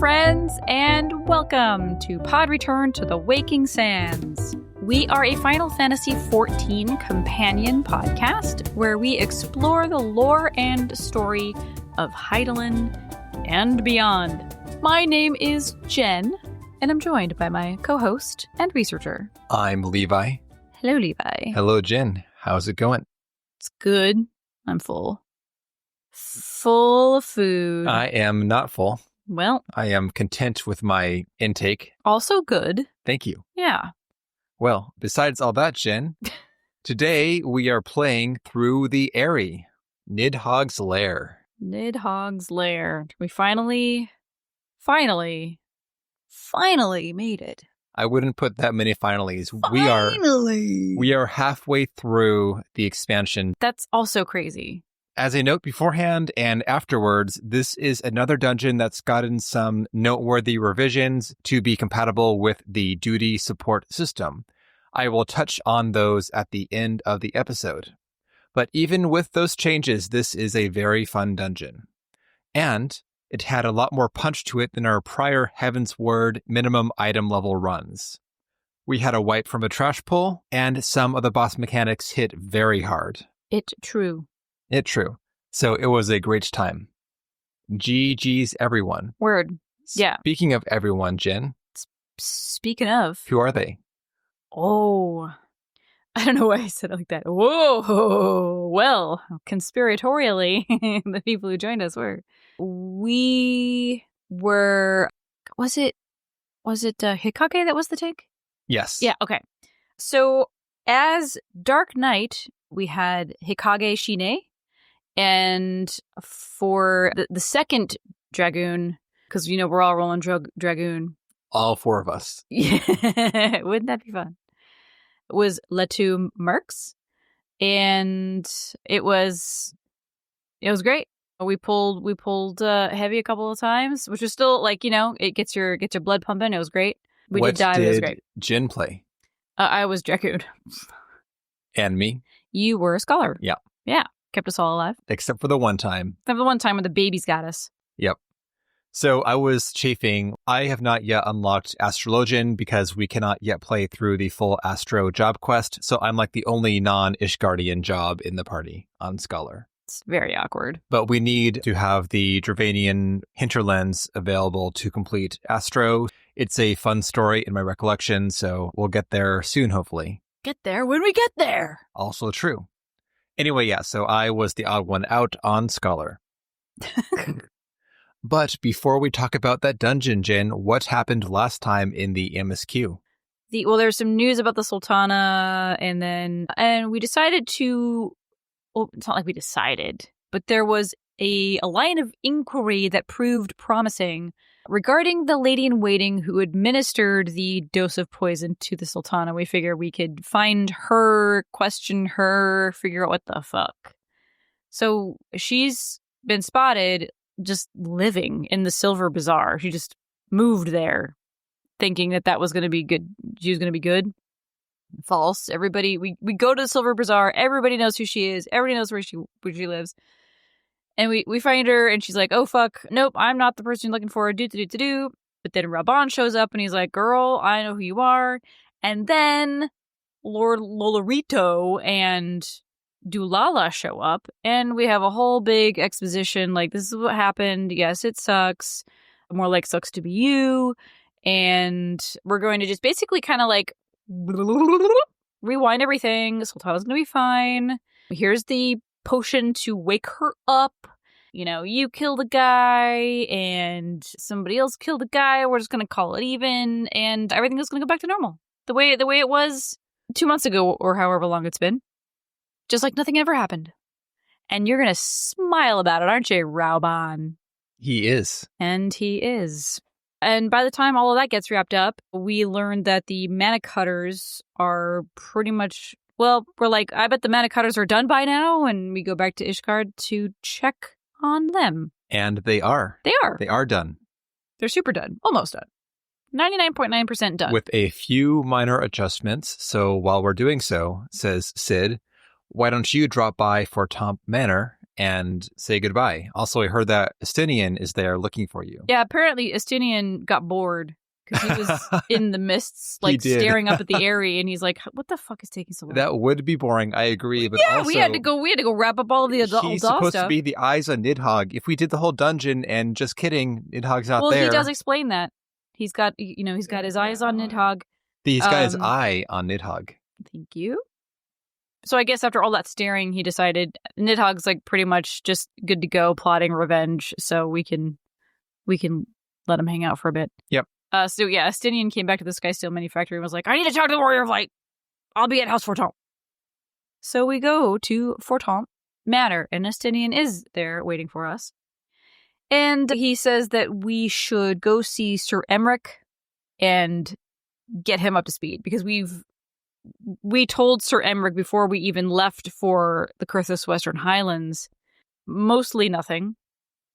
friends, and welcome to Pod Return to the Waking Sands. We are a Final Fantasy XIV companion podcast where we explore the lore and story of Hydaelyn and beyond. My name is Jen, and I'm joined by my co-host and researcher. I'm Levi. Hello, Levi. Hello, Jen. How's it going? It's good. I'm full. Full of food. I am not full. Well, I am content with my intake. also good. Thank you. Yeah. Well, besides all that, Jen, today we are playing through the Aery, Nidhogg's Lair. Nidhogg's Lair. We finally made it. I wouldn't put that many finallys. Finally! We are halfway through the expansion. That's also crazy. As a note beforehand and afterwards, this is another dungeon that's gotten some noteworthy revisions to be compatible with the duty support system. I will touch on those at the end of the episode. But even with those changes, this is a very fun dungeon. And it had a lot more punch to it than our prior Heavensward minimum item level runs. We had a wipe from a trash pull, and some of the boss mechanics hit very hard. It true. So it was a great time. GG's everyone. Word. Yeah. Speaking of everyone, Jen. Speaking of. Who are they? Oh. I don't know why I said it like that. Whoa. Well, conspiratorially, the people who joined us were. We were. Was it Hikage that was the take? Yes. Yeah, okay. So as Dark Knight, we had Hikage Shine. And for the second Dragoon, because, you know, we're all rolling Dragoon. All four of us. Yeah, wouldn't that be fun? It was Letu Mercs. And it was great. We pulled heavy a couple of times, which was still like, you know, it gets your blood pumping. It was great. We did die, but it was great. Jen play? I was Dragoon. And me? You were a scholar. Yeah. Yeah. Kept us all alive. Except for the one time. Except for the one time when the babies got us. Yep. So I was chafing. I have not yet unlocked Astrologian because we cannot yet play through the full Astro job quest. So I'm like the only non-Ishgardian job in the party on Scholar. It's very awkward. But we need to have the Dravanian hinterlands available to complete Astro. It's a fun story in my recollection, so we'll get there soon, hopefully. Get there when we get there. Also true. Anyway, yeah, so I was the odd one out on Scholar. But before we talk about that dungeon, Jen, what happened last time in the MSQ? Well, there's some news about the Sultana, and we decided to... Well, it's not like we decided, but there was a line of inquiry that proved promising regarding the lady-in-waiting who administered the dose of poison to the Sultana. We figured we could find her, question her, figure out what the fuck. So she's been spotted just living in the Silver Bazaar. She just moved there thinking that was going to be good. She was going to be good. False. Everybody, we go to the Silver Bazaar. Everybody knows who she is. Everybody knows where she lives. And we find her, and she's like, oh, fuck, nope, I'm not the person you're looking for, do. But then Raban shows up, and he's like, girl, I know who you are. And then Lord Lolorito and Dulala show up, and we have a whole big exposition, like, this is what happened, yes, it sucks, more like sucks to be you, and we're going to just basically kind of like rewind everything. Sultana's gonna be fine. Here's the potion to wake her up. You know, you killed a guy and somebody else killed a guy. We're just gonna call it even, and everything is gonna go back to normal, the way it was 2 months ago or however long it's been. Just like nothing ever happened. And you're gonna smile about it, aren't you, Rauban? He is. And he is. And by the time all of that gets wrapped up, we learned that the manacutters are pretty much, well, we're like, I bet the manacutters are done by now, and we go back to Ishgard to check on them. And they are. They are. They are done. They're super done. Almost done. 99.9% done. With a few minor adjustments. So while we're doing so, says Sid, why don't you drop by for Tomp Manor and say goodbye. Also, I heard that Estinien is there looking for you. Yeah, apparently Estinien got bored because he was in the mists, He like did. staring up at the Aery, and he's like, "What the fuck is taking so long?" That would be boring. I agree. But yeah, also, we had to go wrap up all of the adult he's stuff. supposed to be the eyes on Nidhogg. If we did the whole dungeon and just kidding, Nidhogg's not well, there. he does explain that. He's got, he's got his eyes on Nidhogg. He's got his eye on Nidhogg. Thank you. So I guess after all that staring, he decided Nidhogg's like pretty much just good to go, plotting revenge. So we can let him hang out for a bit. Yep. So yeah, Estinien came back to the Skysteel Manufactory and was like, "I need to talk to the Warrior of Light. I'll be at House Fortemps." So we go to Fortemps Manor, and Estinien is there waiting for us. And he says that we should go see Sir Emmerich and get him up to speed because we told Sir Emmerich before we even left for the Kurthos Western Highlands mostly nothing.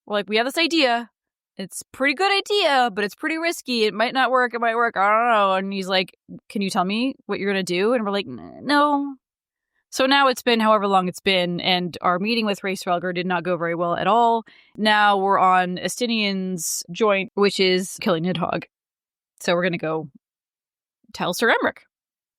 We're like, we have this idea. It's a pretty good idea, but it's pretty risky. It might not work. It might work. I don't know. And he's like, "Can you tell me what you're going to do?" And we're like, "No." So now it's been however long it's been, and our meeting with Hraesvelgr did not go very well at all. Now we're on Estinien's joint, which is killing Nidhogg. So we're going to go tell Sir Emmerich.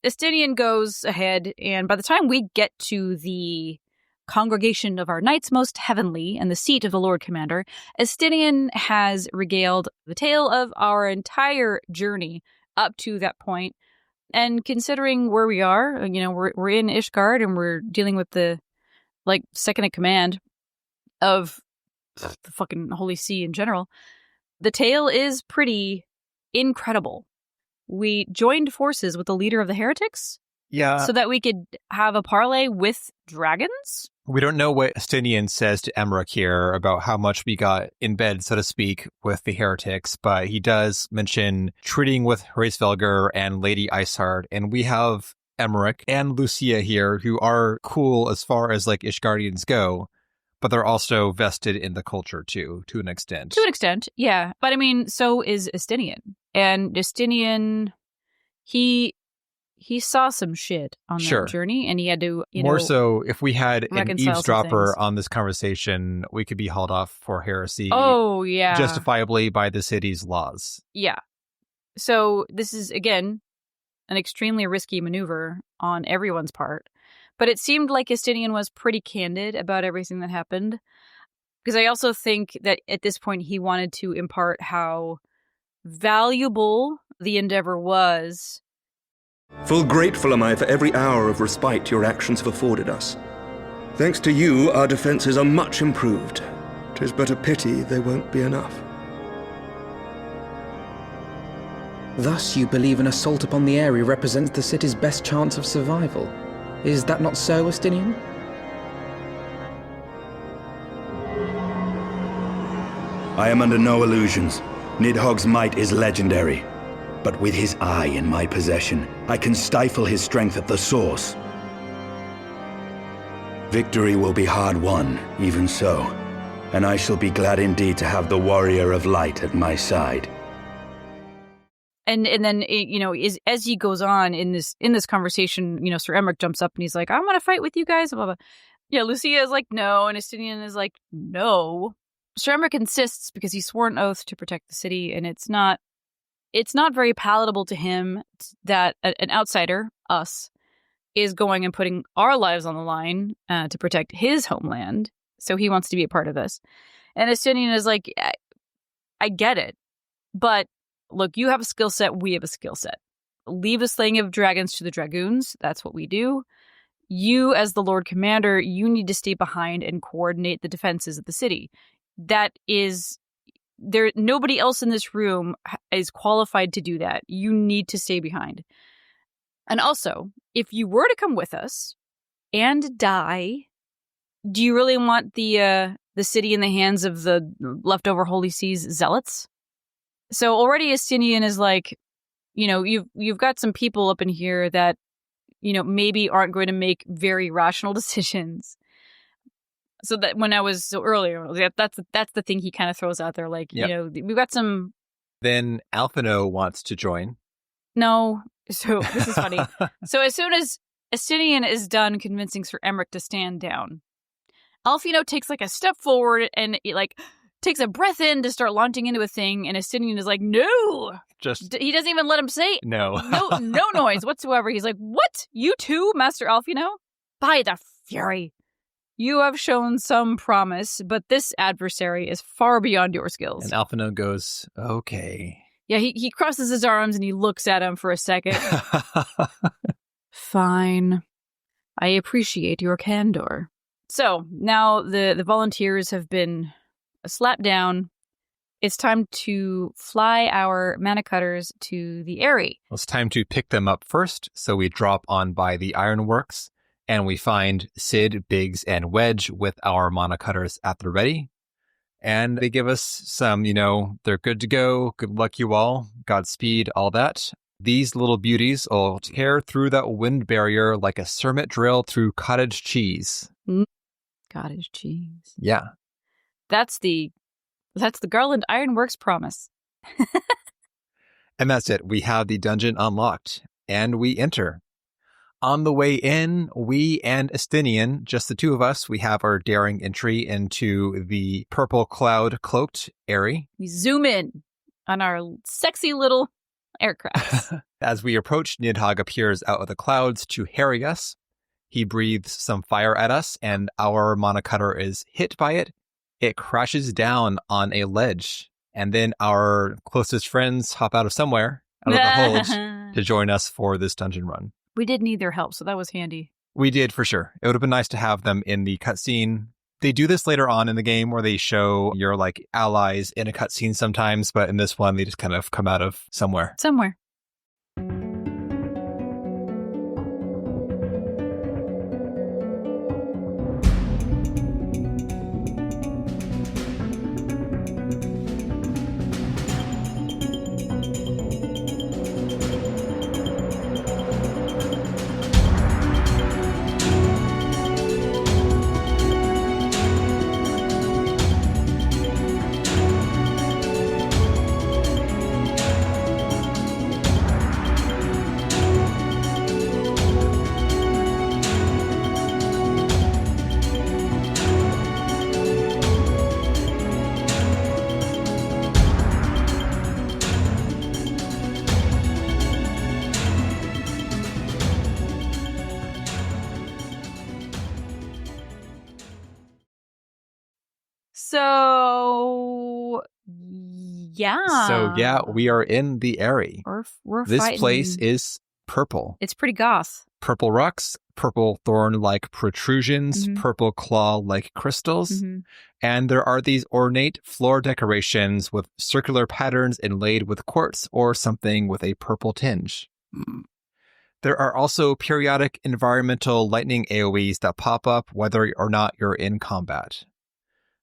Estinien goes ahead, and by the time we get to the congregation of our knights most heavenly and the seat of the Lord Commander, Estinien has regaled the tale of our entire journey up to that point. And considering where we are, we're in Ishgard and we're dealing with the second in command of the fucking Holy See in general, the tale is pretty incredible. We joined forces with the leader of the heretics. Yeah. So that we could have a parley with dragons? We don't know what Estinien says to Emmerich here about how much we got in bed, so to speak, with the heretics, but he does mention treating with Hraesvelgr and Lady Isard, and we have Emmerich and Lucia here who are cool as far as Ishgardians go, but they're also vested in the culture too, to an extent. To an extent, yeah. But I mean, so is Estinien. And Estinien, he saw some shit on that journey, and he had to, More so, if we had an eavesdropper things. on this conversation, we could be hauled off for heresy. Oh, yeah. Justifiably by the city's laws. Yeah. So this is, again, an extremely risky maneuver on everyone's part. But it seemed like Estinien was pretty candid about everything that happened. Because I also think that at this point he wanted to impart how valuable the endeavor was. Full grateful am I for every hour of respite your actions have afforded us. Thanks to you, our defenses are much improved. 'Tis but a pity they won't be enough. Thus you believe an assault upon the Aery represents the city's best chance of survival. Is that not so, Estinien? I am under no illusions. Nidhogg's might is legendary. But with his eye in my possession, I can stifle his strength at the source. Victory will be hard won, even so. And I shall be glad indeed to have the Warrior of Light at my side. And then, as he goes on in this conversation, Sir Emmerich jumps up and he's like, "I want to fight with you guys." Blah, blah. Yeah, Lucia is like, "No," and Estinien is like, "No." Sir Emmerich insists because he swore an oath to protect the city, and it's not very palatable to him that an outsider, us, is going and putting our lives on the line to protect his homeland. So he wants to be a part of this. And Estinien is like, I get it, but look, you have a skill set, we have a skill set. Leave the slaying of dragons to the dragoons. That's what we do. You, as the Lord Commander, you need to stay behind and coordinate the defenses of the city. That is... nobody else in this room is qualified to do that. You need to stay behind. And also, if you were to come with us and die, do you really want the city in the hands of the leftover Holy See's zealots? So already Estinien is like, you've got some people up in here that, maybe aren't going to make very rational decisions. So that when I was earlier, that's the thing he kind of throws out there. Like, we've got some. Then Alphino wants to join. No. So this is funny. So as soon as Estinien is done convincing Sir Emmerich to stand down, Alfino takes like a step forward and it like takes a breath in to start launching into a thing, and Estinien is like, no! He doesn't even let him say no noise whatsoever. He's like, what? You too, Master Alfino? By the Fury. You have shown some promise, but this adversary is far beyond your skills. And Alfino goes, okay. Yeah, he crosses his arms and he looks at him for a second. Fine. I appreciate your candor. So, now the volunteers have been slapped down. It's time to fly our manacutters to the Aery. Well, it's time to pick them up first, so we drop on by the ironworks, and we find Sid, Biggs, and Wedge with our manacutters at the ready. And they give us some, they're good to go, good luck you all, Godspeed, all that. These little beauties will tear through that wind barrier like a cermet drill through cottage cheese. Cottage cheese. Yeah. That's the Garland Ironworks promise. And that's it. We have the dungeon unlocked, and we enter. On the way in, we and Estinien, just the two of us, we have our daring entry into the purple cloud-cloaked Aery. We zoom in on our sexy little aircraft. As we approach, Nidhogg appears out of the clouds to harry us. He breathes some fire at us, and our manacutter is hit by it. It crashes down on a ledge, and then our closest friends hop out of somewhere, out of the hold, to join us for this dungeon run. We did need their help, so that was handy. We did, for sure. It would have been nice to have them in the cutscene. They do this later on in the game where they show your allies in a cutscene sometimes, but in this one, they just kind of come out of somewhere. Somewhere. So, yeah, we are in the Aery. We're this fighting. place is purple. It's pretty goth. Purple rocks, purple thorn-like protrusions, purple claw-like crystals, and there are these ornate floor decorations with circular patterns inlaid with quartz or something with a purple tinge. There are also periodic environmental lightning AoEs that pop up whether or not you're in combat.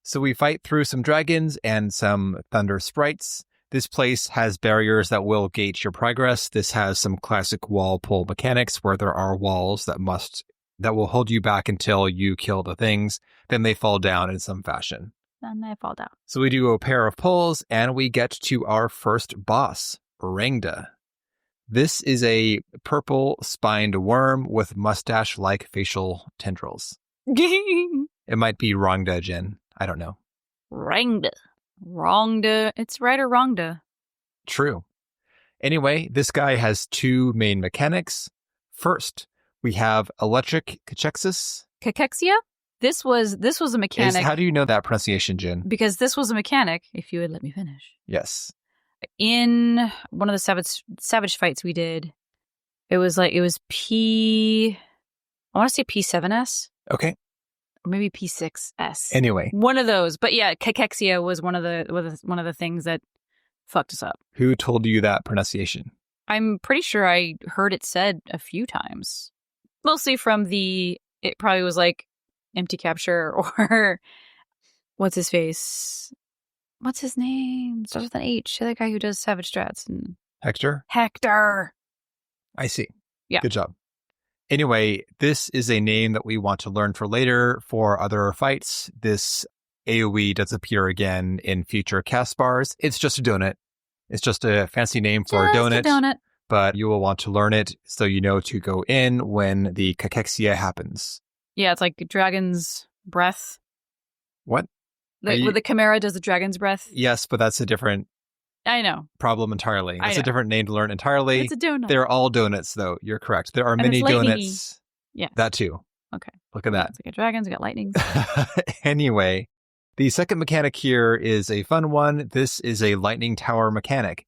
So we fight through some dragons and some thunder sprites. This place has barriers that will gate your progress. This has some classic wall pull mechanics where there are walls that will hold you back until you kill the things. Then they fall down in some fashion. So we do a pair of pulls and we get to our first boss, Rangda. This is a purple spined worm with mustache-like facial tendrils. It might be Rangda, Jen. I don't know. Rangda. It's right or Rangda. True. Anyway, this guy has two main mechanics. First, we have electric cachexius. Cachexia? This was a mechanic. How do you know that pronunciation, Jen? Because this was a mechanic, if you would let me finish. Yes. In one of the savage fights we did, it was P... I want to say P7S. Okay. Or maybe P6S. Anyway. One of those. But yeah, cachexia was one of the things that fucked us up. Who told you that pronunciation? I'm pretty sure I heard it said a few times. Mostly from it probably was empty capture or what's his face? What's his name? Starts with an H. The other guy who does Savage Strats. Hector? Hector. I see. Yeah. Good job. Anyway, this is a name that we want to learn for later for other fights. This AoE does appear again in future cast bars. It's just a donut. It's just a fancy name for a donut. But you will want to learn it so you know to go in when the cachexia happens. Yeah, it's like Dragon's Breath. What? Where the Chimera does the dragon's breath? Yes, but that's a different I know. problem entirely. That's a different name to learn entirely. It's a donut. They're all donuts, though. You're correct. There are many donuts. Yeah. That too. Okay. Look at that. It's got dragons, we got lightnings. Anyway, the second mechanic here is a fun one. This is a lightning tower mechanic.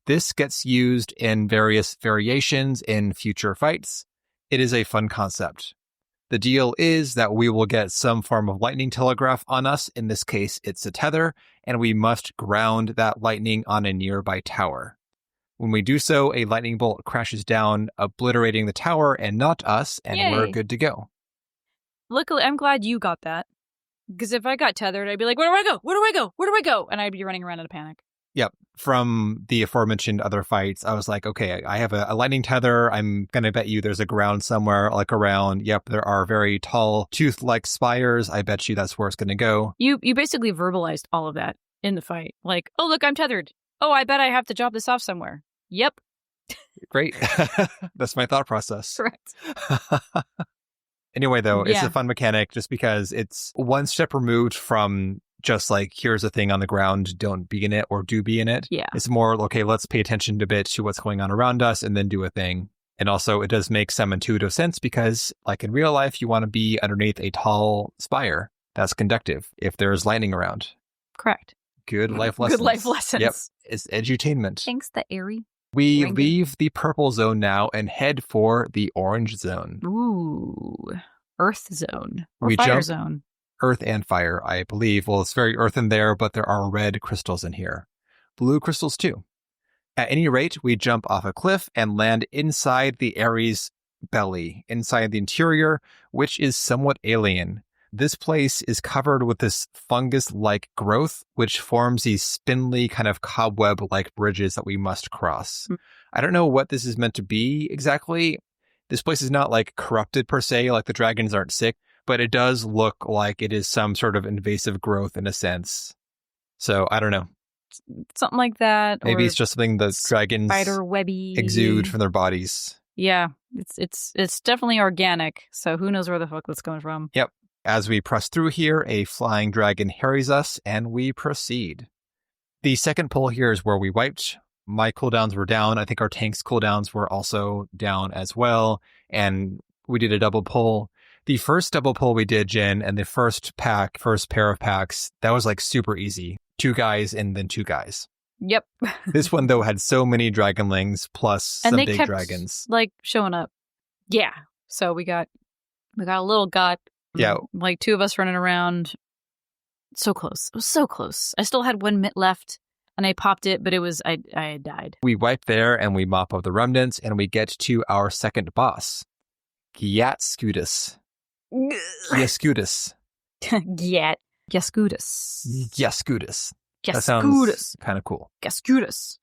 This gets used in various variations in future fights. It is a fun concept. The deal is that we will get some form of lightning telegraph on us. In this case, it's a tether, and we must ground that lightning on a nearby tower. When we do so, a lightning bolt crashes down, obliterating the tower and not us, and we're good to go. Luckily, I'm glad you got that. Because if I got tethered, I'd be like, where do I go? Where do I go? Where do I go? And I'd be running around in a panic. Yep. From the aforementioned other fights, I was like, okay, I have a lightning tether. I'm going to bet you there's a ground somewhere, like around. Yep, there are very tall, tooth-like spires. I bet you that's where it's going to go. You basically verbalized all of that in the fight. Like, oh, look, I'm tethered. Oh, I bet I have to drop this off somewhere. Yep. Great. That's my thought process. Correct. Anyway, though, it's a fun mechanic just because it's one step removed from just like, here's a thing on the ground, don't be in it or do be in it. Yeah. It's more, okay, let's pay attention a bit to what's going on around us and then do a thing. And also, it does make some intuitive sense because, like in real life, you want to be underneath a tall spire that's conductive if there's lightning around. Correct. Good life lessons. Good life lessons. Yep. It's edutainment. Thanks, the Aery. We leave the purple zone now and head for the orange zone. Ooh. Earth zone. Or we fire jump zone. Earth and fire, I believe. Well, it's very earth in there, but there are red crystals in here. Blue crystals too. At any rate, we jump off a cliff and land inside the Aery's belly, inside the interior, which is somewhat alien. This place is covered with this fungus-like growth, which forms these spindly kind of cobweb-like bridges that we must cross. I don't know what this is meant to be exactly. This place is not like corrupted per se, like the dragons aren't sick, but it does look like it is some sort of invasive growth in a sense. So I don't know. Something like that. Maybe it's just something the dragons spider webby exude from their bodies. Yeah, it's definitely organic. So who knows where the fuck that's coming from? Yep. As we press through here, a flying dragon harries us, and we proceed. The second pull here is where we wiped. My cooldowns were down. I think our tank's cooldowns were also down as well, and we did a double pull. The first double pull we did, Jen, and the first pair of packs, that was like super easy. 2 guys and then 2 guys. Yep. This one, though, had so many dragonlings plus some big dragons. Like showing up. Yeah. So we got a little gut. Yeah. Like 2 of us running around. So close. It was so close. I still had 1 mitt left and I popped it, but I had died. We wipe there and we mop up the remnants and we get to our second boss. Gyatskudus. Gyascudus. Gyascudus. That sounds kind of cool. Gyascudus.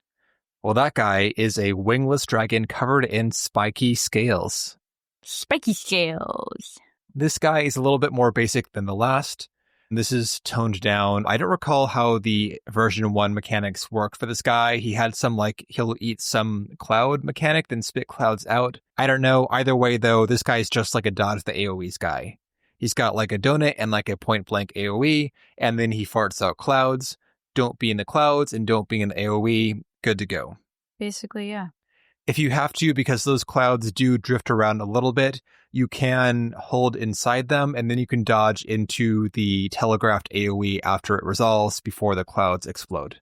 Well, that guy is a wingless dragon covered in spiky scales. Spiky scales. This guy is a little bit more basic than the last. This is toned down. I don't recall how the version 1 mechanics worked for this guy. He had some, like, he'll eat some cloud mechanic, then spit clouds out. I don't know. Either way, though, this guy's just like a dodge the AoE's guy. He's got like a donut and like a point blank AoE, and then he farts out clouds. Don't be in the clouds and don't be in the AoE. Good to go. Basically, yeah. If you have to, because those clouds do drift around a little bit, you can hold inside them, and then you can dodge into the telegraphed AoE after it resolves before the clouds explode,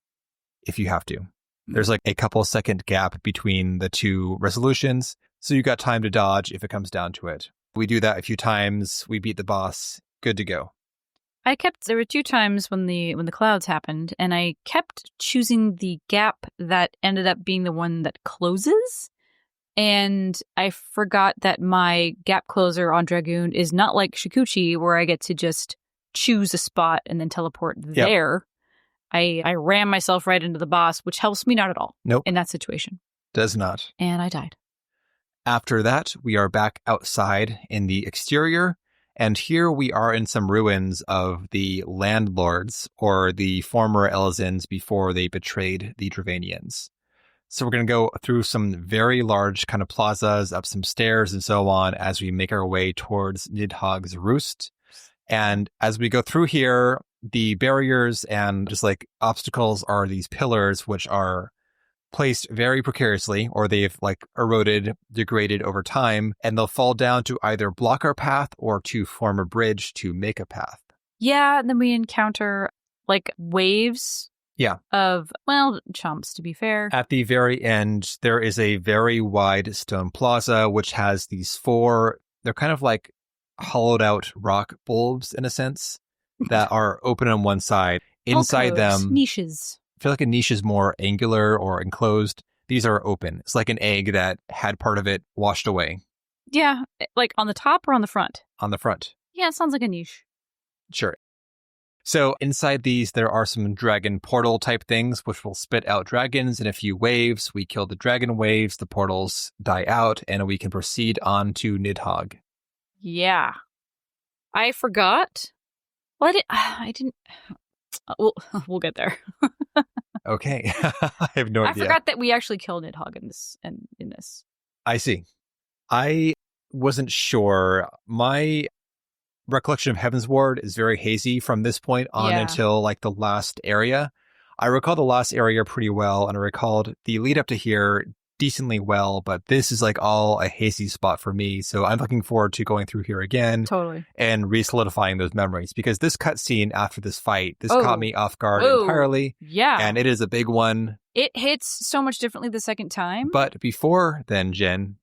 if you have to. There's like a couple second gap between the 2 resolutions, so you got time to dodge if it comes down to it. We do that a few times, we beat the boss, good to go. There were 2 times when the clouds happened, and I kept choosing the gap that ended up being the one that closes. And I forgot that my gap closer on Dragoon is not like Shikuchi, where I get to just choose a spot and then teleport there. I ran myself right into the boss, which helps me not at all. Nope. In that situation. Does not. And I died. After that, we are back outside in the exterior. And here we are in some ruins of the landlords, or the former Elzins before they betrayed the Dravanians. So we're going to go through some very large kind of plazas, up some stairs and so on as we make our way towards Nidhogg's roost. And as we go through here, the barriers and just like obstacles are these pillars, which are placed very precariously, or they've like eroded, degraded over time, and they'll fall down to either block our path or to form a bridge to make a path. Yeah, and then we encounter like waves. Yeah. Of, well, chumps, to be fair. At the very end, there is a very wide stone plaza, which has these 4, they're kind of like hollowed out rock bulbs in a sense, that are open on one side. Inside Alcoves, them, niches. I feel like a niche is more angular or enclosed. These are open. It's like an egg that had part of it washed away. Yeah, like on the top or on the front? On the front. Yeah, it sounds like a niche. Sure. So inside these, there are some dragon portal type things, which will spit out dragons in a few waves. We kill the dragon waves, the portals die out, and we can proceed on to Nidhogg. Yeah. I forgot. Well, I didn't. We'll get there. Okay. I have no idea. I forgot that we actually killed Nidhogg in this. I see. I wasn't sure. My recollection of Heavensward is very hazy from this point on until like the last area. I recall the last area pretty well, and I recalled the lead up to here decently well, but this is like all a hazy spot for me. So I'm looking forward to going through here again. Totally. And re-solidifying those memories, because this cutscene after this fight, this caught me off guard entirely. Yeah. And it is a big one. It hits so much differently the second time. But before then, Jen,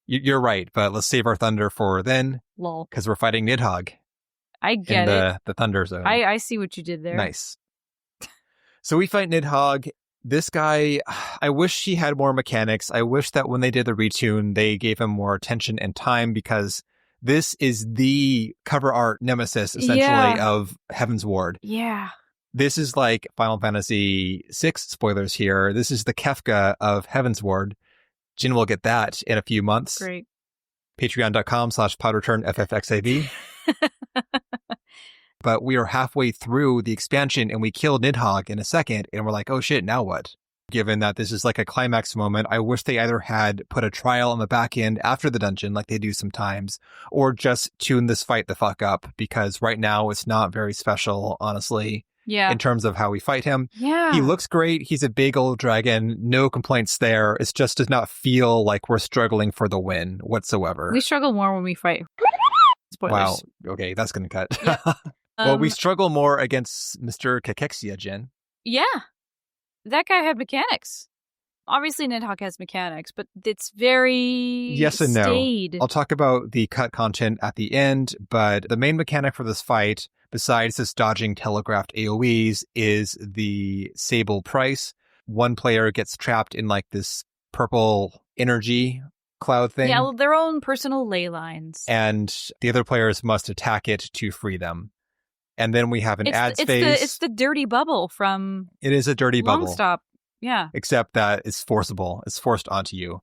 you're right, but let's save our thunder for then. Lol. Because we're fighting Nidhogg. I get it. The Thunder Zone. I see what you did there. Nice. So we fight Nidhogg. This guy, I wish he had more mechanics. I wish that when they did the retune, they gave him more attention and time, because this is the cover art nemesis, essentially, of Heavensward. Yeah. This is like Final Fantasy VI, spoilers here. This is the Kefka of Heavensward. Jin will get that in a few months. Great. Patreon.com/podreturnffxiv. But we are halfway through the expansion and we kill Nidhogg in a second, and we're like, oh shit, now what? Given that this is like a climax moment, I wish they either had put a trial on the back end after the dungeon like they do sometimes, or just tune this fight the fuck up, because right now it's not very special, honestly. Yeah. In terms of how we fight him. Yeah. He looks great. He's a big old dragon. No complaints there. It just does not feel like we're struggling for the win whatsoever. We struggle more when we fight. Spoilers. Wow. Okay, that's going to cut. Yeah. Well, we struggle more against Mr. Kakexia, Jen. Yeah. That guy had mechanics. Obviously, Nidhogg has mechanics, but it's very yes and staid. No. I'll talk about the cut content at the end, but the main mechanic for this fight, besides this dodging telegraphed AoEs, is the Sable Price. One player gets trapped in like this purple energy cloud thing. Yeah, their own personal ley lines. And the other players must attack it to free them. And then we have an ads phase. It's the dirty bubble from... It is a dirty bubble. Longstop. Yeah. Except that it's forcible. It's forced onto you.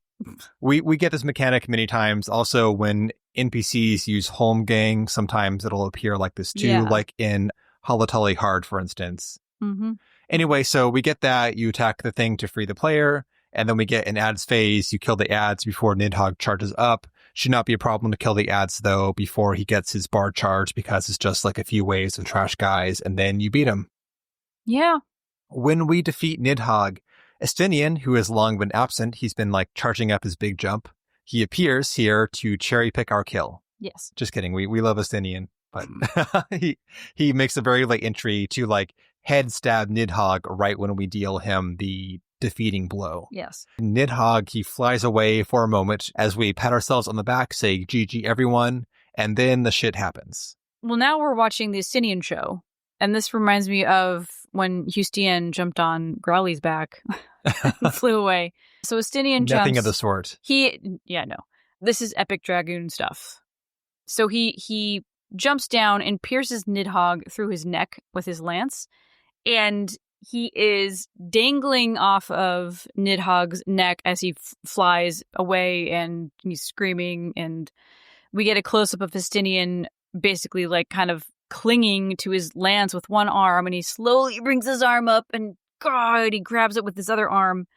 We get this mechanic many times. Also, when NPCs use home gang, sometimes it'll appear like this too, like in Halatali Hard, for instance. Mm-hmm. Anyway, so we get that. You attack the thing to free the player, and then we get an ads phase. You kill the ads before Nidhogg charges up. Should not be a problem to kill the ads, though, before he gets his bar charge, because it's just like a few waves of trash guys, and then you beat him. Yeah. When we defeat Nidhogg, Estinien, who has long been absent, he's been like charging up his big jump. He appears here to cherry pick our kill. Yes. Just kidding. We love Estinien, but he makes a very late entry to like head stab Nidhogg right when we deal him the defeating blow. Yes. Nidhogg, he flies away for a moment as we pat ourselves on the back, say GG everyone, and then the shit happens. Well, now we're watching the Estinien show, and this reminds me of when Estinien jumped on Growly's back and flew away. So Estinien jumps... Nothing of the sort. No. This is epic dragoon stuff. So he jumps down and pierces Nidhogg through his neck with his lance, and he is dangling off of Nidhogg's neck as he flies away, and he's screaming, and we get a close-up of Estinien basically like kind of clinging to his lance with one arm, and he slowly brings his arm up, and God, he grabs it with his other arm,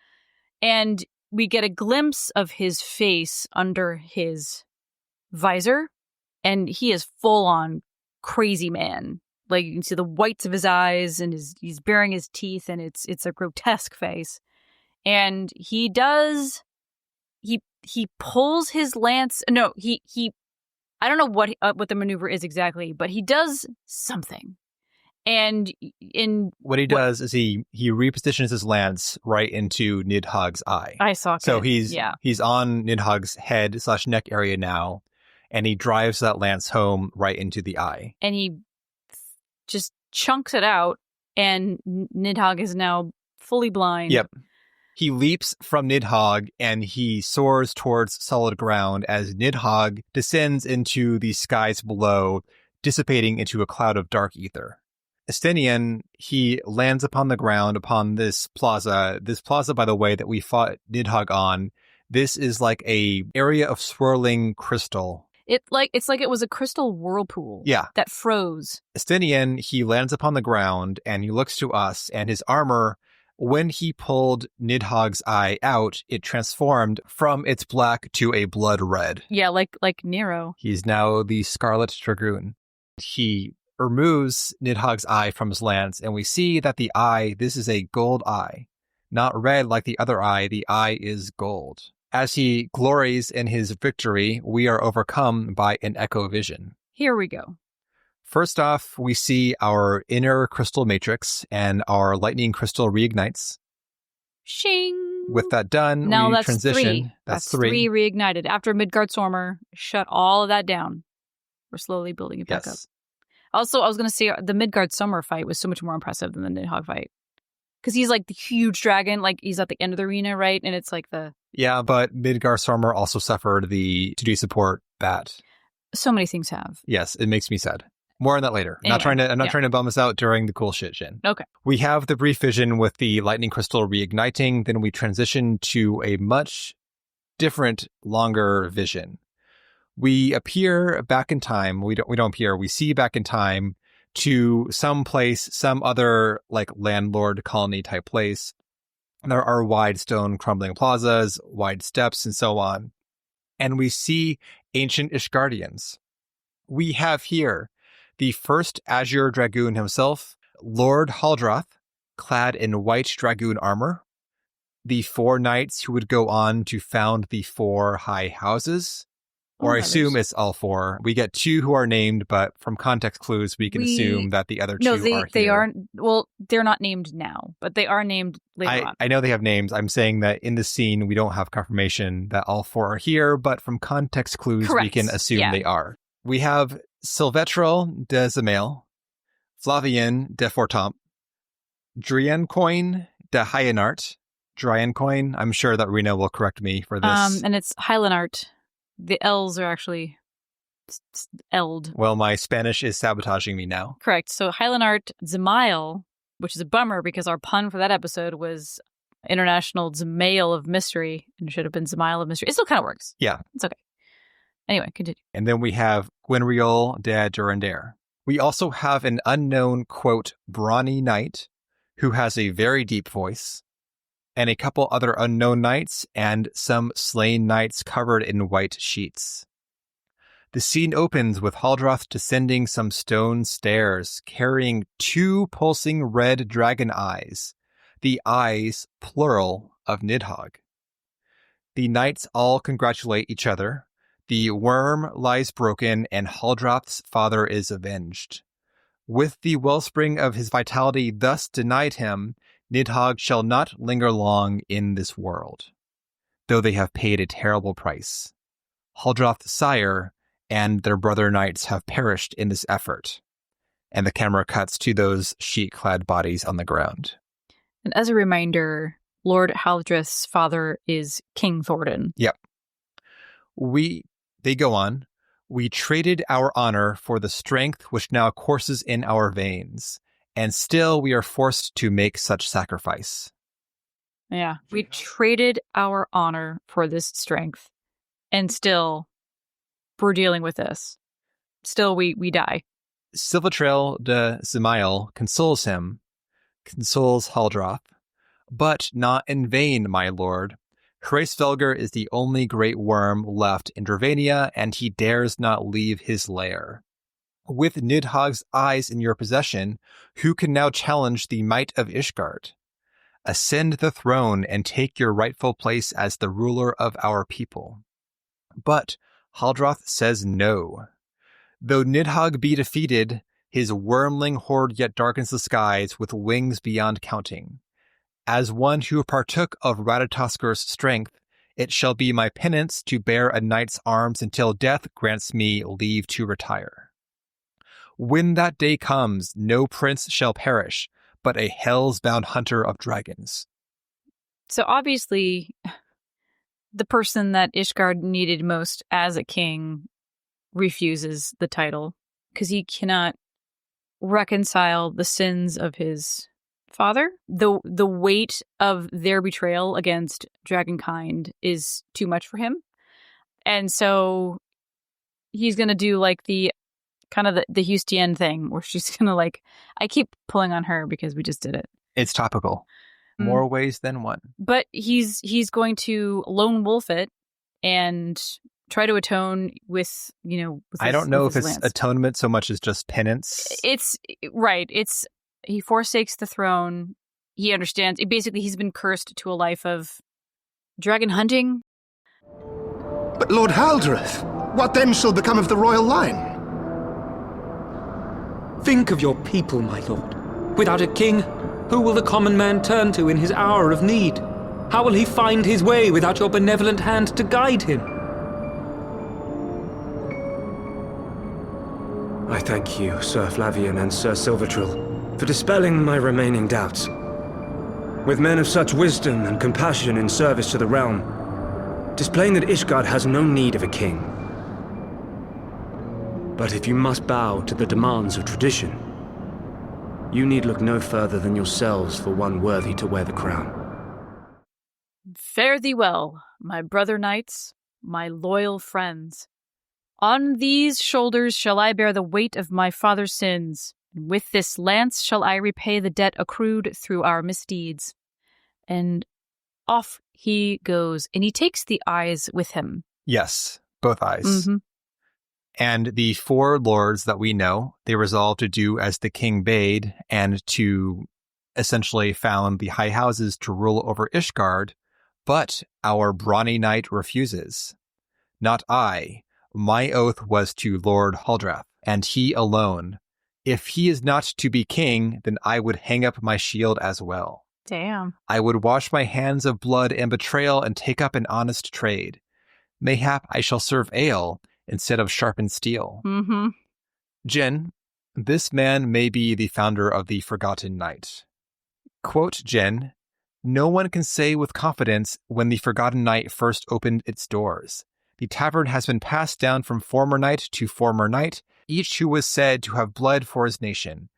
and we get a glimpse of his face under his visor, and he is full-on crazy man. like you can see the whites of his eyes, and he's baring his teeth, and it's a grotesque face. And he pulls his lance. No, he I don't know what the maneuver is exactly, but he does something. And what he does is he repositions his lance right into Nidhogg's eye. Eye socket. So he's on Nidhogg's head/neck area now, and he drives that lance home right into the eye. And he just chunks it out, and Nidhogg is now fully blind. Yep. He leaps from Nidhogg, and he soars towards solid ground as Nidhogg descends into the skies below, dissipating into a cloud of dark ether. Estinien, he lands upon the ground upon this plaza. This plaza, by the way, that we fought Nidhogg on, this is like a area of swirling crystal. It's like it was a crystal whirlpool. Yeah. That froze. Estinien, he lands upon the ground, and he looks to us, and his armor, when he pulled Nidhogg's eye out, it transformed from its black to a blood red. Yeah, like Nero. He's now the Scarlet Dragoon. He removes Nidhogg's eye from his lance, and we see that the eye, this is a gold eye. Not red like the other eye, the eye is gold. As he glories in his victory, we are overcome by an echo vision. Here we go. First off, we see our inner crystal matrix, and our lightning crystal reignites. Shing! With that done, now we that's transition. 3. That's 3 reignited. After Midgardstormer shut all of that down. We're slowly building it back up. Also, I was going to say the Midgardstormer fight was so much more impressive than the Nidhogg fight. Because he's like the huge dragon, like he's at the end of the arena, right? And it's like the... Yeah, but Midgardstormer also suffered the 2D support bat. So many things have. Yes, it makes me sad. More on that later. Anyway, I'm not trying to bum us out during the cool shit, Jin. Okay. We have the brief vision with the lightning crystal reigniting, then we transition to a much different, longer vision. We appear back in time. We don't appear. We see back in time to some place, some other like landlord colony type place. There are wide stone crumbling plazas, wide steps, and so on. And we see ancient Ishgardians. We have here the first Azure Dragoon himself, Lord Haldroth, clad in white dragoon armor. The 4 knights who would go on to found the 4 high houses. Or I assume it's all 4. We get 2 who are named, but from context clues, we can assume that the other 2 are here. They aren't. Well, they're not named now, but they are named later on. I know they have names. I'm saying that in the scene, we don't have confirmation that all 4 are here, but from context clues, we can assume they are. We have Sylvetrel de Zemail, Flavien de Fortamp, Driencoin de Hyenart. Driencoin, I'm sure that Rena will correct me for this. And it's Hylanart. The L's are actually L'd. Well, my Spanish is sabotaging me now. Correct. So Hylanart Zemail, which is a bummer because our pun for that episode was International Zemail of Mystery, and it should have been Zemail of Mystery. It still kind of works. Yeah. It's okay. Anyway, continue. And then we have Gwynriol de Durandare. We also have an unknown, quote, brawny knight who has a very deep voice, and a couple other unknown knights, and some slain knights covered in white sheets. The scene opens with Haldroth descending some stone stairs, carrying 2 pulsing red dragon eyes, the eyes, plural, of Nidhogg. The knights all congratulate each other. The wyrm lies broken, and Haldroth's father is avenged. With the wellspring of his vitality thus denied him, Nidhogg shall not linger long in this world, though they have paid a terrible price. Haldroth's sire and their brother knights have perished in this effort. And the camera cuts to those sheet-clad bodies on the ground. And as a reminder, Lord Haldroth's father is King Thordan. Yep. They go on. We traded our honor for the strength which now courses in our veins, and still we are forced to make such sacrifice. Yeah, we traded our honor for this strength, and still we're dealing with this. Still, we die. Sylvetrel de Zemail consoles Haldroth, but not in vain, my lord. Hraesvelgr is the only great wyrm left in Dravania, and he dares not leave his lair. With Nidhogg's eyes in your possession, who can now challenge the might of Ishgard? Ascend the throne and take your rightful place as the ruler of our people. But Haldroth says no. Though Nidhogg be defeated, his wormling horde yet darkens the skies with wings beyond counting. As one who partook of Radataskur's strength, it shall be my penance to bear a knight's arms until death grants me leave to retire. When that day comes, no prince shall perish, but a hell's-bound hunter of dragons. So obviously, the person that Ishgard needed most as a king refuses the title because he cannot reconcile the sins of his father. The weight of their betrayal against dragonkind is too much for him. And so he's going to do like the kind of the Estinien thing where she's going to like, I keep pulling on her because we just did it. It's topical. More ways than one. But he's going to lone wolf it and try to atone with, with I don't know if it's lance. Atonement so much as just penance. It's right. He forsakes the throne. He understands. Basically, he's been cursed to a life of dragon hunting. But Lord Haldroth, what then shall become of the royal line? Think of your people, my lord. Without a king, who will the common man turn to in his hour of need? How will he find his way without your benevolent hand to guide him? I thank you, Sir Flavian and Sir Silvertrill, for dispelling my remaining doubts. With men of such wisdom and compassion in service to the realm, displaying that Ishgard has no need of a king. But if you must bow to the demands of tradition, you need look no further than yourselves for one worthy to wear the crown. Fare thee well, my brother knights, my loyal friends. On these shoulders shall I bear the weight of my father's sins, and with this lance shall I repay the debt accrued through our misdeeds. And off he goes, and he takes the eyes with him. Yes, both eyes. Mm-hmm. And the four lords that we know, they resolve to do as the king bade and to essentially found the high houses to rule over Ishgard, but our brawny knight refuses. Not I. My oath was to Lord Haldroth, and he alone. If he is not to be king, then I would hang up my shield as well. Damn. I would wash my hands of blood and betrayal and take up an honest trade. Mayhap I shall serve ale instead of sharpened steel. Mm-hmm. Jen, this man may be the founder of the Forgotten Knight. Quote Jen, no one can say with confidence when the Forgotten Knight first opened its doors. The tavern has been passed down from former knight to former knight, each who was said to have bled for his nation.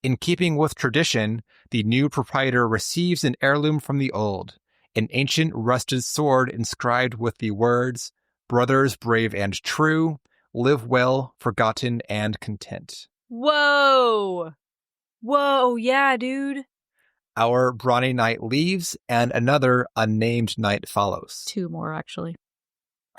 In keeping with tradition, the new proprietor receives an heirloom from the old, an ancient rusted sword inscribed with the words, brothers brave and true, live well, forgotten and content. Whoa! Whoa, yeah, dude. Our brawny knight leaves, and another unnamed knight follows. 2 more, actually.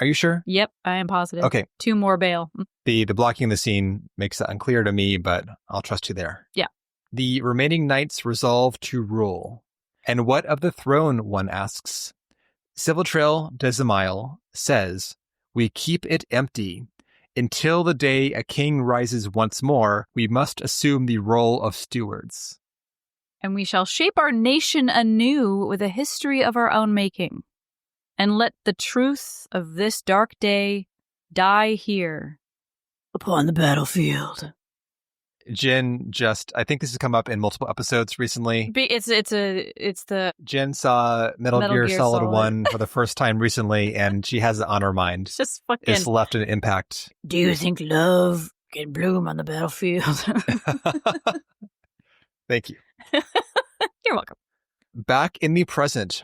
Are you sure? Yep, I am positive. Okay. 2 more bail. The blocking the scene makes it unclear to me, but I'll trust you there. Yeah. The remaining knights resolve to rule. And what of the throne, one asks? Silvertrail Desimile says, we keep it empty. Until the day a king rises once more, we must assume the role of stewards. And we shall shape our nation anew with a history of our own making. And let the truth of this dark day die here upon the battlefield. Jen I think this has come up in multiple episodes recently. It's the Jen saw Metal Gear Solid 1 for the first time recently, and she has it on her mind. Just fucking. It's left an impact. Do you think love can bloom on the battlefield? Thank you. You're welcome. Back in the present,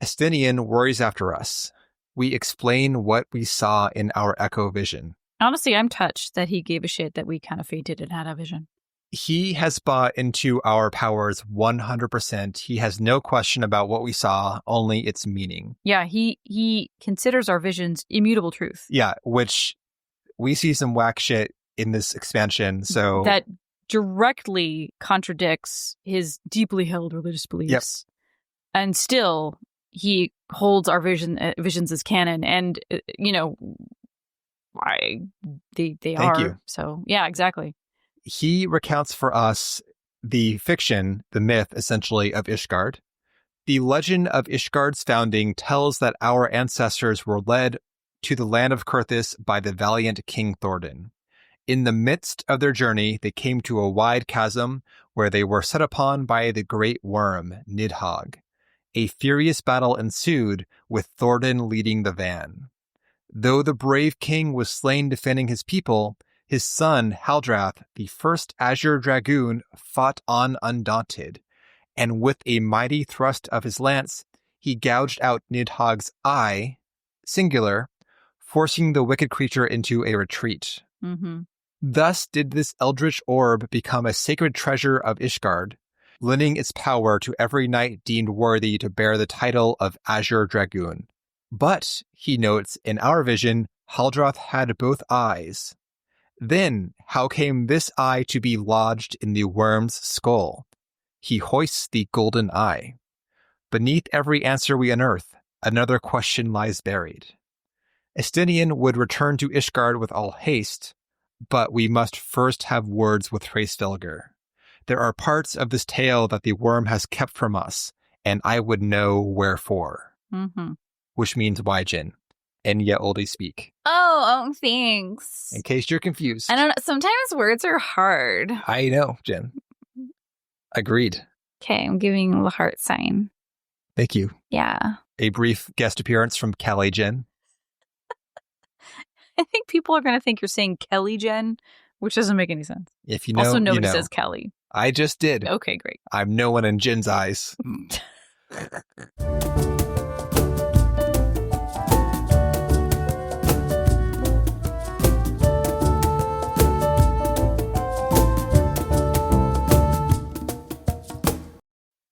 Estinien worries after us. We explain what we saw in our echo vision. Honestly, I'm touched that he gave a shit that we kind of fainted and had a vision. He has bought into our powers 100%. He has no question about what we saw, only its meaning. Yeah, he considers our visions immutable truth. Yeah, which we see some whack shit in this expansion. So that directly contradicts his deeply held religious beliefs. Yep. And still, he holds our visions as canon. And, they Thank are. you. So, yeah, exactly. He recounts for us the fiction, the myth, essentially, of Ishgard. The legend of Ishgard's founding tells that our ancestors were led to the land of Kurthis by the valiant King Thordan. In the midst of their journey, they came to a wide chasm where they were set upon by the great wyrm, Nidhogg. A furious battle ensued, with Thordan leading the van. Though the brave king was slain defending his people, his son, Haldrath, the first Azure Dragoon, fought on undaunted, and with a mighty thrust of his lance, he gouged out Nidhogg's eye, singular, forcing the wicked creature into a retreat. Mm-hmm. Thus did this eldritch orb become a sacred treasure of Ishgard, lending its power to every knight deemed worthy to bear the title of Azure Dragoon. But, he notes, in our vision, Haldrath had both eyes. Then, how came this eye to be lodged in the wyrm's skull? He hoists the golden eye. Beneath every answer we unearth, another question lies buried. Estinien would return to Ishgard with all haste, but we must first have words with Hraesvelgr. There are parts of this tale that the wyrm has kept from us, and I would know wherefore. Mm-hmm. Which means why, Jin. And yet oldie speak. Oh, thanks. In case you're confused. I don't know. Sometimes words are hard. I know, Jen. Agreed. Okay, I'm giving you the heart sign. Thank you. Yeah. A brief guest appearance from Callie Jen. I think people are going to think you're saying Kelly Jen, which doesn't make any sense. If you know, also, nobody you know. says Kelly. I just did. Okay, great. I'm no one in Jin's eyes.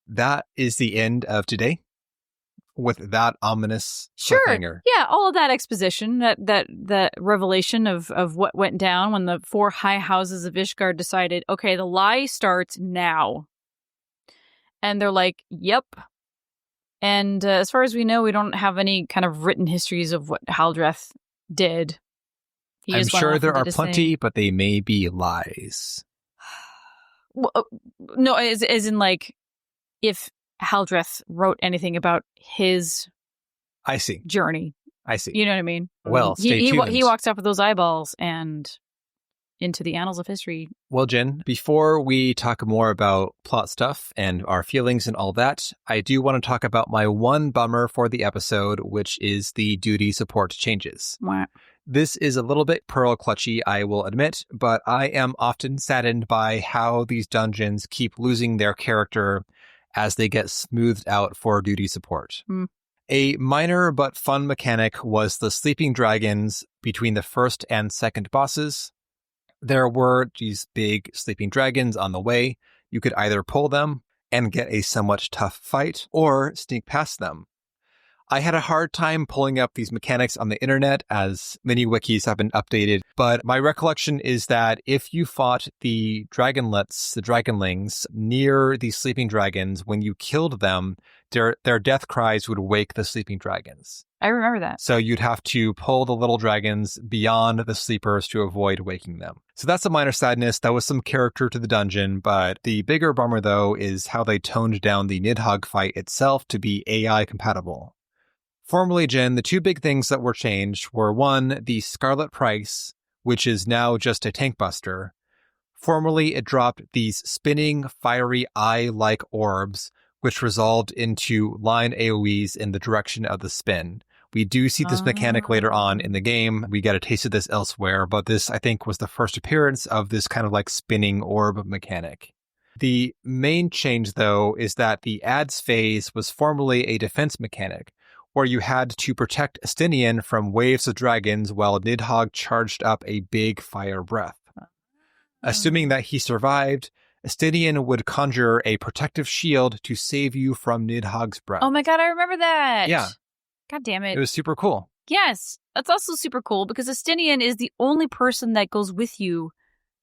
That is the end of today. With that ominous cliffhanger. Yeah, all of that exposition, that revelation of what went down when the 4 high houses of Ishgard decided, okay, the lie starts now. And they're like, yep. And as far as we know, we don't have any kind of written histories of what Haldrath did. I'm sure there are plenty, but they may be lies. Well, no, as in like, if Haldrath wrote anything about his journey. I see. You know what I mean? Well, stay tuned. He walks out with those eyeballs and into the annals of history. Well, Jen, before we talk more about plot stuff and our feelings and all that, I do want to talk about my one bummer for the episode, which is the duty support changes. Wow. This is a little bit pearl clutchy, I will admit, but I am often saddened by how these dungeons keep losing their character as they get smoothed out for duty support. A minor but fun mechanic was the sleeping dragons between the first and second bosses. There were these big sleeping dragons on the way. You could either pull them and get a somewhat tough fight, or sneak past them. I had a hard time pulling up these mechanics on the internet, as many wikis have been updated, but my recollection is that if you fought the dragonlets, the dragonlings, near the sleeping dragons, when you killed them, their death cries would wake the sleeping dragons. I remember that. So you'd have to pull the little dragons beyond the sleepers to avoid waking them. So that's a minor sadness. That was some character to the dungeon, but the bigger bummer, though, is how they toned down the Nidhogg fight itself to be AI compatible. Formerly, Jen, the 2 big things that were changed were 1, the Scarlet Price, which is now just a tank buster. Formerly, it dropped these spinning, fiery eye-like orbs, which resolved into line AoEs in the direction of the spin. We do see this mechanic later on in the game. We get a taste of this elsewhere, but this, I think, was the first appearance of this kind of like spinning orb mechanic. The main change, though, is that the adds phase was formerly a defense mechanic, where you had to protect Estinien from waves of dragons while Nidhogg charged up a big fire breath. Assuming that he survived, Estinien would conjure a protective shield to save you from Nidhogg's breath. Oh my god, I remember that. Yeah. God damn it. It was super cool. Yes. That's also super cool because Estinien is the only person that goes with you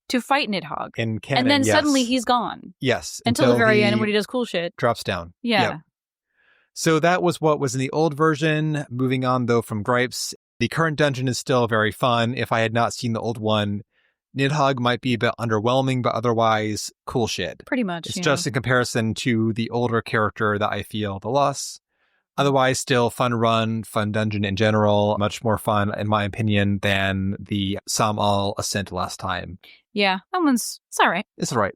to fight Nidhogg. In canon, and then yes. suddenly he's gone. Yes. Until the very end when he does cool shit. Drops down. Yeah. Yep. So that was what was in the old version. Moving on, though, from gripes, the current dungeon is still very fun. If I had not seen the old one, Nidhogg might be a bit underwhelming, but otherwise, cool shit. Pretty much. It's just in comparison to the older character that I feel the loss. Otherwise, still fun run, fun dungeon in general. Much more fun, in my opinion, than the Sam-Al Ascent last time. Yeah, it's all right. It's all right.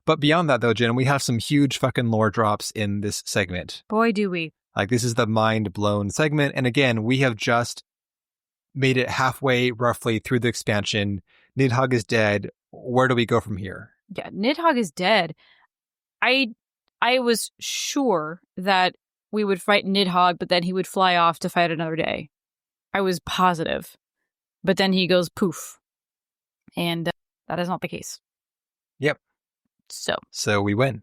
But beyond that, though, Jen, we have some huge fucking lore drops in this segment. Boy, do we. Like, this is the mind-blown segment. And again, we have just made it halfway, roughly, through the expansion. Nidhogg is dead. Where do we go from here? Yeah, Nidhogg is dead. I was sure that we would fight Nidhogg, but then he would fly off to fight another day. I was positive. But then he goes poof. And that is not the case. Yep. So we win.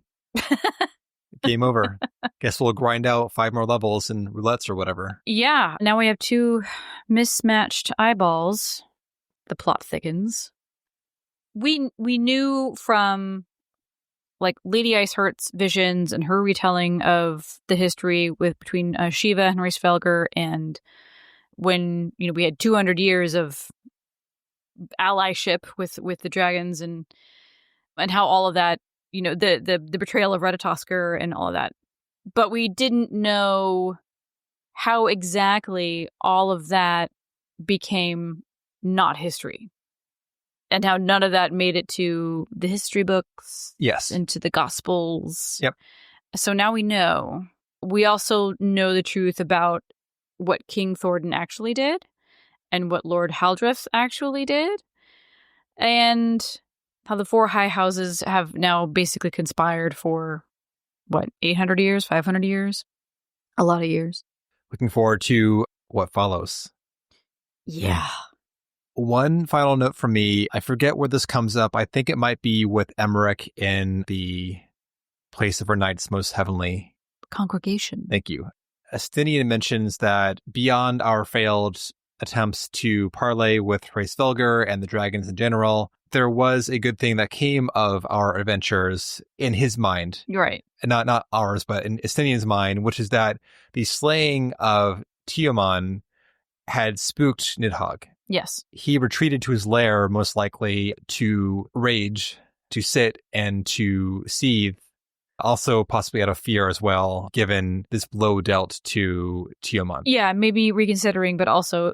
Game over. Guess we'll grind out 5 more levels in roulettes or whatever. Yeah. Now we have 2 mismatched eyeballs. The plot thickens. We knew from like Lady Iceheart's visions and her retelling of the history between Shiva and Hraesvelgr, and when we had 200 years of allyship with the dragons and how all of that, the betrayal of Retatoskr and all of that. But we didn't know how exactly all of that became not history. And how none of that made it to the history books. Yes. Into the Gospels. Yep. So now we know. We also know the truth about what King Thornton actually did and what Lord Haldreth actually did. And how the 4 high houses have now basically conspired for, 800 years, 500 years? A lot of years. Looking forward to what follows. Yeah. One final note from me. I forget where this comes up. I think it might be with Emmerich in the Place of Our Knights Most Heavenly. Congregation. Thank you. Estinien mentions that beyond our failed attempts to parley with Hraesvelgr and the dragons in general, there was a good thing that came of our adventures in his mind. You're right. And not ours, but in Estinien's mind, which is that the slaying of Teomon had spooked Nidhogg. Yes. He retreated to his lair, most likely to rage, to sit, and to seethe. Also, possibly out of fear as well, given this blow dealt to Teomon. Yeah, maybe reconsidering, but also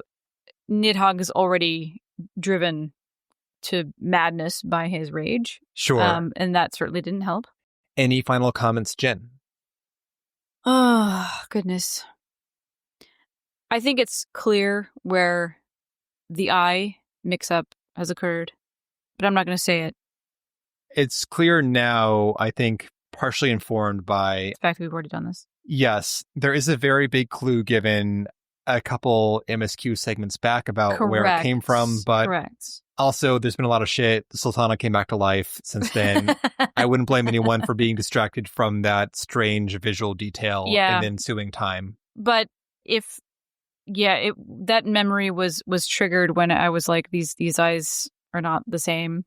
Nidhogg is already driven to madness by his rage. Sure. And that certainly didn't help. Any final comments, Jen? Oh, goodness. I think it's clear where the eye mix-up has occurred, but I'm not going to say it. It's clear now, I think, partially informed by the fact that we've already done this. Yes, there is a very big clue given a couple MSQ segments back about where it came from, but also there's been a lot of shit. The Sultana came back to life since then. I wouldn't blame anyone for being distracted from that strange visual detail in the ensuing time. But that memory was triggered when I was like, these eyes are not the same.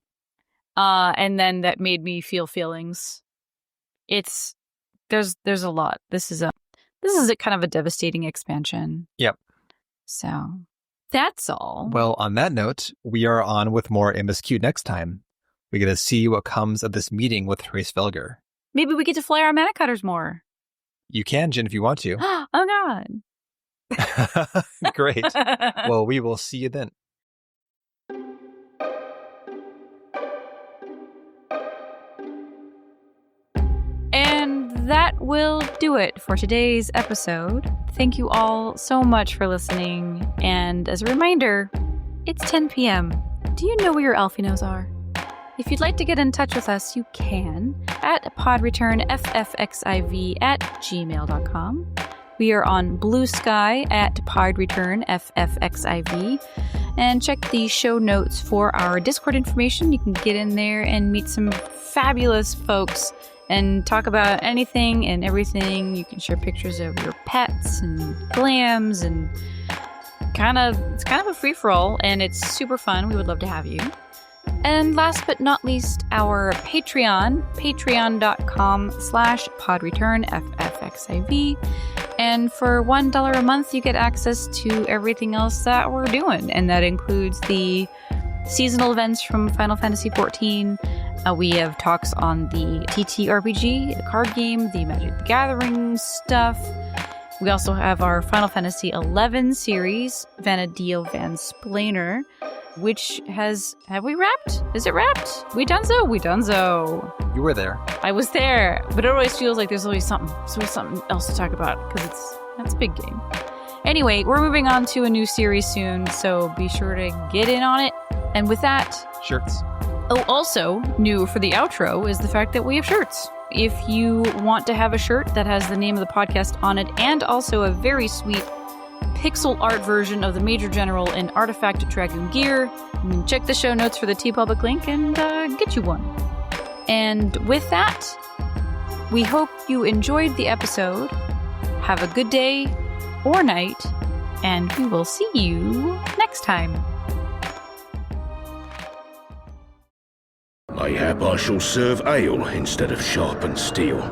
And then that made me feel feelings. There's a lot. This is a kind of a devastating expansion. Yep. So that's all. Well, on that note, we are on with more MSQ next time. We're going to see what comes of this meeting with Hraesvelgr. Maybe we get to fly our manacutters more. You can, Jen, if you want to. Oh, God. Great. Well, we will see you then. And that will do it for today's episode. Thank you all so much for listening. And as a reminder, it's 10 p.m. Do you know where your Alfinos are? If you'd like to get in touch with us, you can at podreturnffxiv@gmail.com. We are on Blue Sky at podreturnffxiv. And check the show notes for our Discord information. You can get in there and meet some fabulous folks and talk about anything and everything. You can share pictures of your pets and glams, and it's kind of a free-for-all, and it's super fun. We would love to have you. And last but not least, our Patreon, patreon.com/podreturnffxiv. And for $1 a month, you get access to everything else that we're doing. And that includes the seasonal events from Final Fantasy XIV. We have talks on the TTRPG, the card game, the Magic the Gathering stuff. We also have our Final Fantasy XI series, Vanadil Van Splainer, which have we wrapped? Is it wrapped? We donezo? We donezo. You were there. I was there, but it always feels like there's always something else to talk about, because that's a big game. Anyway, we're moving on to a new series soon, so be sure to get in on it. And with that... Shirts. Oh, also, new for the outro is the fact that we have shirts. If you want to have a shirt that has the name of the podcast on it, and also a very sweet pixel art version of the Major General in Artifact Dragoon gear, check the show notes for the TeePublic link and get you one. And with that, we hope you enjoyed the episode. Have a good day or night, and we will see you next time. Mayhap I shall serve ale instead of sharpened steel.